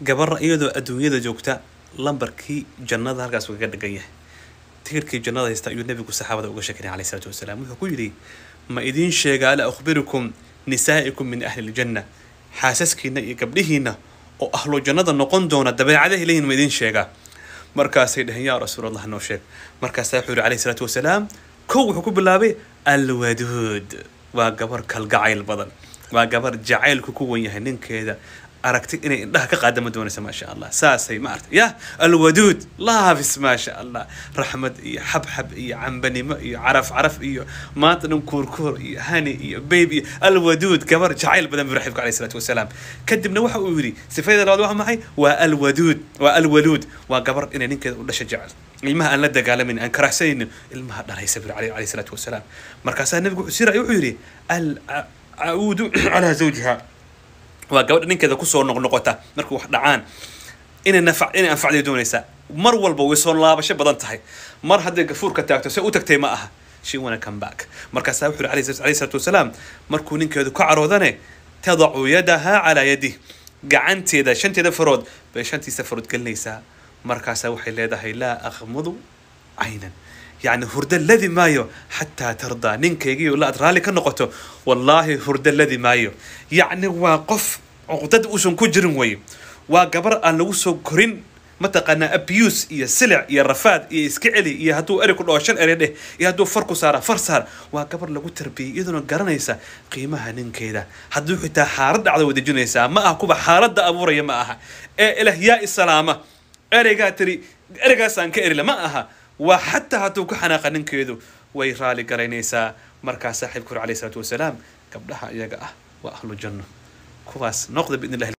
gabar iyadoo adduunyada joogta lambarkii jannada halkaas uga dhagan yahay tiirkii jannada haysta ayuu nabigu saxaabada uga sheekanay alayhi salaatu wasalaam wuxuu ku yiri ma idin sheegaa la akhbirukum nisaa'ikum min ahli aljanna xaasaskiina iyo gabdhihiina oo ahlu jannada noqon doona dabeecadaha ilayhin ma idin sheegaa markaasay dhahan yaa rasuulallah noo sheeg markaas wuxuu yiri alayhi salaatu wasalaam wuxuu ku bilaabay alwaduud waa gabar kalgacayl badan waa gabar jacaylku ku wan yahay ninkeeda aragti inay indhaha ka qaadama doonaysa ma sha Allah saasay ma aragtay ya alwaduud laafis ma sha Allah rahmad iyo habhab iyo cambanimo iyo caraf iyo maanta dhan kuurkuur iyo hani iyo baby alwaduud gabar jacayl badan bi raxibka alayhi salatu wasalaam kadibna waxa uu yiri sifayda labaad waxa maxay waa alwaduud waa alwaluud waa gabar inay ninkeeda u dhashay jacayl ilmaha aan la dagaalamin aan karaxsayn ilmaha dharaysa bi alayhi salatu wasalaam markaas nabigu wuxuu yiri al a'uudu ala zawjiha وقبل إنك إذا كسر نقطة نركو واحد عان إن أنفع دونيسا مر والبو ويصون الله بشيء بدن تحي مر هذا كفور كتاعته سأوتك تيماها شيء وانا كم باك مركز ساوي عليه الصلاة والسلام مركو إنك إذا كعرو ذني تضع يدها على يده قعنتي إذا شنتي إذا فرود بشنتي سفرود كلنيسا مركز ساوي يدها لا أغمض عينا يعني هرد الذي مايو حتى ترضى نينك يجي ولا أدرالك النقطة والله هرد الذي مايو يعني واقف عقدد وشون كجرن وي وقبر أن لو سو كرين متقنا أبيوس يا سلع يا رفاد يا إسكعلي يا هدو أريك الأوشان أريده يا هدو فرق سارة فرسار وقبر لو تربي إذن قرنيسا قيمها نينكيدا هدو حتى حارد على ود جنيسا ما أكوب حارد أبورا يا معها إله يا السلامة أريكاتري أريكاسان كإرلا معها وحتى هتوك حناقة ننكيدو ويرالي قرينيسا مركز صاحب كر عليه الصلاة والسلام قبلها يقع وأهل الجنة كواس نقضي بإذن الله